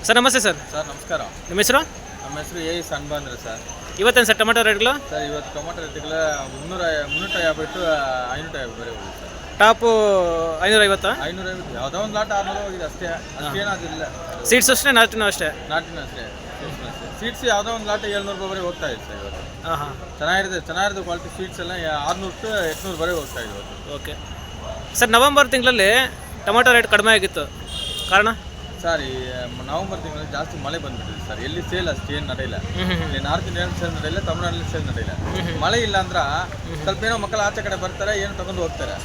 Sir ನಮಸ್ತೆ sir. Sir ನಮಸ್ಕಾರ. ನಿಮ್ಮ ಹೆಸರು? ನಮ್ಮ ಹೆಸರು ಎ ಸಣ್ಣ ಅಂದ್ರೆ ಸರ್. ಇವತ್ತೇನು ಸರ್ ಟೊಮೆಟೊ ರೇಟ್ಗಳು? ಸರ್ ಇವತ್ತು ಟೊಮೆಟೊ ರೇಟ್ಗಳು 350 ಟು 550 ಬರೀ ಹೋಗಿದೆ ಸರ್. ಟಾಪು 550. 550 ಯಾವುದೋ ಒಂದು ಲಾಟ್ 600 ಹೋಗಿದೆ ಅಷ್ಟೇ. ಅಷ್ಟೇನಾದಿಲ್ಲ. ಸೀಡ್ಸ್ ಅಷ್ಟೇ ನಾಟಿನ ಅಷ್ಟೇ? ನಾಟಿನ ಅಷ್ಟೇ. ಸೀಡ್ಸ್ ಯಾವುದೋ ಒಂದು ಲಾಟ್ 700 ರೂಪಾಯಿ ಬರೀ ಹೋಗ್ತಾ ಇದೆ ಸರ್ ಇವತ್ತು. ಹಾಂ ಚೆನ್ನಾಗಿರುತ್ತೆ ಕ್ವಾಲಿಟಿ ಸ್ವೀಟ್ಸ್ ಎಲ್ಲ 600 ಟು 800 ಬರೀ ಹೋಗ್ತಾ ಇದೆ ಇವತ್ತು. Okay sir. ನವೆಂಬರ್ ತಿಂಗಳಲ್ಲಿ ಟೊಮೆಟೊ ರೇಟ್ ಕಡಿಮೆ ಆಗಿತ್ತು, ಕಾರಣ? ಸರ್ ಈ ನವೆಂಬರ್ ತಿಂಗಳಲ್ಲಿ ಜಾಸ್ತಿ ಮಳೆ ಬಂದ್ಬಿಟ್ಟಿದೆ ಸರ್. ಎಲ್ಲಿ ಸೇಲ್ ಅಷ್ಟು ಏನು ನಡೆಯಿಲ್ಲ. ಇಲ್ಲಿ ನಾರ್ತ್ ಇಂಡಿಯನ್ ಸೇಲ್ ನಡೆಯಿಲ್ಲ, ತಮಿಳ್ನಾಡಲ್ಲಿ ಸೇಲ್ ನಡೆಯಿಲ್ಲ. ಮಳೆ ಇಲ್ಲ ಅಂದ್ರೆ ಸ್ವಲ್ಪ ಏನೋ ಮಕ್ಕಳು ಆಚೆ ಕಡೆ ಬರ್ತಾರೆ, ಏನು ತಗೊಂಡು ಹೋಗ್ತಾರೆ.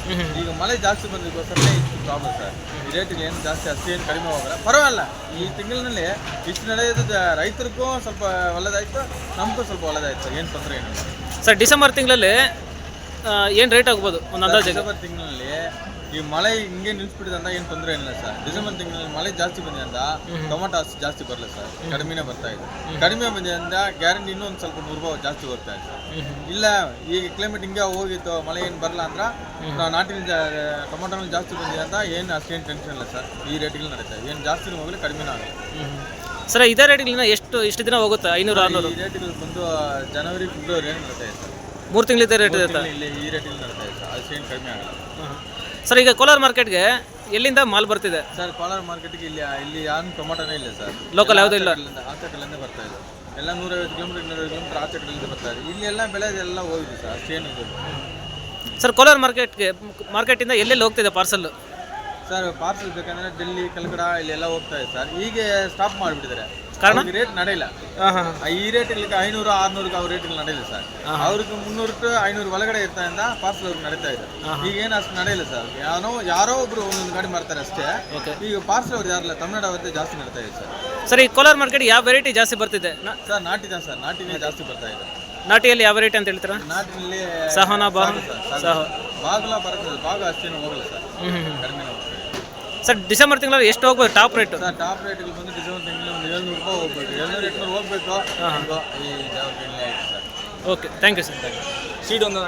ಈಗ ಮಳೆ ಜಾಸ್ತಿ ಬಂದಿದ್ದಕ್ಕೋಸ್ಕರ ಇಷ್ಟು ಪ್ರಾಬ್ಲಮ್ ಸರ್. ಈ ರೇಟಿಗೆ ಏನು ಜಾಸ್ತಿ ಅಷ್ಟೇನು ಕಡಿಮೆ ಹೋಗಲ್ಲ, ಪರವಾಗಿಲ್ಲ. ಈ ತಿಂಗಳಿನಲ್ಲಿ ಇಷ್ಟು ನಡೆಯೋದು ರೈತರಿಗೂ ಸ್ವಲ್ಪ ಒಳ್ಳೆದಾಯ್ತು, ನಮಗೂ ಸ್ವಲ್ಪ ಒಳ್ಳೆದಾಯ್ತು ಸರ್. ಏನು ತೊಂದರೆ ಏನಿಲ್ಲ ಸರ್. ಡಿಸೆಂಬರ್ ತಿಂಗಳಲ್ಲಿ ಏನು ರೇಟ್ ಆಗ್ಬೋದು ಒಂದು ಅಂದಾಜು? ಡಿಸೆಂಬರ್ ತಿಂಗಳಲ್ಲಿ ಈ ಮಳೆ ಹಿಂಗೆ ನಿಲ್ಸ್ಬಿಟ್ಟಿದೆ ಅಂತ ಏನು ತೊಂದರೆ ಏನಿಲ್ಲ ಸರ್. ಡಿಸೆಂಬರ್ ತಿಂಗಳಲ್ಲಿ ಮಳೆ ಜಾಸ್ತಿ ಬಂದಿದ್ದರಿಂದ ಟೊಮೆಟೊ ಅಷ್ಟು ಜಾಸ್ತಿ ಬರಲ್ಲ ಸರ್, ಕಡಿಮೆನೇ ಬರ್ತಾ ಇದೆ. ಕಡಿಮೆ ಬಂದಿದ್ದರಿಂದ ಗ್ಯಾರಂಟಿ ಇನ್ನೂ ಒಂದು ಸ್ವಲ್ಪ 100 ರೂಪಾಯಿ ಜಾಸ್ತಿ ಹೋಗ್ತಾ ಇದೆ ಸರ್. ಇಲ್ಲ ಈಗ ಕ್ಲೈಮೇಟ್ ಹಿಂಗೆ ಹೋಗಿತ್ತು, ಮಳೆ ಏನು ಬರಲ್ಲ ಅಂದ್ರೆ ನಾವು ನಾಟಿನ ಟೊಮೆಟೊನಲ್ಲಿ ಜಾಸ್ತಿ ಬಂದಿದೆ ಅಂತ ಏನು ಅಷ್ಟೇನು ಟೆನ್ಷನ್ ಇಲ್ಲ ಸರ್. ಈ ರೇಟ್ಗಳು ನಡೀತಾ ಇದೆ, ಏನು ಜಾಸ್ತಿನೂ ಹೋಗಲಿ ಕಡಿಮೆನೂ ಆಗಲ್ಲ ಸರ್. ಇದೇ ರೇಟ್ಗಳನ್ನ ಎಷ್ಟು ದಿನ ಹೋಗುತ್ತೆ? 500-600 ಈ ರೇಟ್ಗಳು ಬಂದು ಜನವರಿ ಫೆಬ್ರವರಿ ಏನು ನಡೀತಾ ಇದೆ ಸರ್. 3 ತಿಂಗಳಿದ್ದ ರೇಟ್ ಇರುತ್ತೆ ಇಲ್ಲಿ. ಈ ರೇಟ್ಗಳು ನಡೀತಾ ಇದೆ ಸರ್, ಅಷ್ಟೇನು ಕಡಿಮೆ ಆಗಲ್ಲ ಸರ್. ಈಗ ಕೋಲಾರ ಮಾರ್ಕೆಟ್ಗೆ ಎಲ್ಲಿಂದ ಮಾಲ್ ಬರ್ತಿದೆ ಸರ್? ಕೋಲಾರ ಮಾರ್ಕೆಟ್ಗೆ ಇಲ್ಲಿ ಯಾರು ಟೊಮೆಟೊನೇ ಇಲ್ಲ ಸರ್. ಲೋಕಲ್ ಯಾವುದೂ ಇಲ್ಲ, ಆಚೆ ಕಡೆಯಿಂದ ಬರ್ತಾ ಇದೆ ಎಲ್ಲ. 150 ಕಿಲೋಮೀಟರ್ 200 ಕಿಲೋಮೀಟರ್ ಆಚೆ ಕಡೆಯಿಂದ ಬರ್ತಾ ಇದೆ. ಇಲ್ಲಿ ಎಲ್ಲ ಬೆಳೆ ಎಲ್ಲ ಹೋಗಿದೆ ಸರ್, ಅಷ್ಟೇನು ಇದೆ ಸರ್. ಕೋಲಾರ ಮಾರ್ಕೆಟಿಂದ ಎಲ್ಲೆಲ್ಲಿ ಹೋಗ್ತಿದೆ ಪಾರ್ಸಲ್? ಸರ್ ಪಾರ್ಸಲ್ ಬೇಕಂದ್ರೆ ಡೆಲ್ಲಿ, ಕಲ್ಕಡ ಇಲ್ಲೆಲ್ಲ ಹೋಗ್ತಾ ಇದೆ ಸರ್. ಈಗ ಸ್ಟಾಪ್ ಮಾಡಿಬಿಟ್ಟಿದ್ದಾರೆ, ಕಾರಣ ರೇಟ್ ನಡೆಯಿಲ್ಲ. ಈ ರೇಟ್ಗಳಿಗೆ 500-600 ಅವ್ರ ರೇಟ್ಗಳು ನಡೆಯಿಲ್ಲ ಸರ್. ಅವ್ರಿಗೆ 300 ಟು 500 ಒಳಗಡೆ ಇರ್ತಾಯಿಂದ ಪಾರ್ಸಲ್ ಅವ್ರಿಗೆ ನಡೀತಾ ಇದೆ. ಈಗ ಏನು ಅಷ್ಟು ನಡೆಯಿಲ್ಲ ಸರ್. ಯಾರೋ ಒಬ್ರು ಒಂದೊಂದು ಗಾಡಿ ಮಾಡ್ತಾರೆ ಅಷ್ಟೇ. ಈಗ ಪಾರ್ಸಲ್ ಅವ್ರು ಯಾರಿಲ್ಲ, ತಮಿಳ್ನಾಡು ಅವ್ರದ್ದೇ ಜಾಸ್ತಿ ನಡೀತಾ ಇದೆ ಸರ್. ಸರ್ ಈ ಕೋಲಾರ ಮಾರ್ಕೆಟ್ ಯಾವ ವೆರೈಟಿ ಜಾಸ್ತಿ ಬರ್ತಿದೆ ಸರ್? ನಾಟಿದ ಸರ್, ನಾಟಿನೇ ಜಾಸ್ತಿ ಬರ್ತಾ ಇದೆ. ನಾಟಿಯಲ್ಲಿ ಯಾವ ವೆರೈಟಿ ಅಂತ ಹೇಳ್ತೀರಾ? ನಾಟಿನಲ್ಲಿ ಸಹನಾ, ಬಾಗುಲ ಬರ್ತದೆ. ಬಾಗು ಅಷ್ಟೇನು ಹೋಗಲ್ಲ ಸರ್, ಕಡಿಮೆ ಹೋಗ್ತದೆ ಸರ್. ಡಿಸೆಂಬರ್ ತಿಂಗಳಲ್ಲಿ ಎಷ್ಟು ಹೋಗ್ಬೋದು ಟಾಪ್ ರೇಟ್? ಸರ್ ಟಾಪ್ ರೇಟ್ಗಳು ಬಂದು ಡಿಸೆಂಬರ್ ತಿಂಗಳಲ್ಲಿ ಒಂದು 700 ರೂಪಾಯಿ ಹೋಗ್ಬೇಕು, 700-800 ಹೋಗ್ಬೇಕು. ಈ ಜಾಗ ಆಯ್ತು sir. Okay, thank you sir. Seed ಒಂದು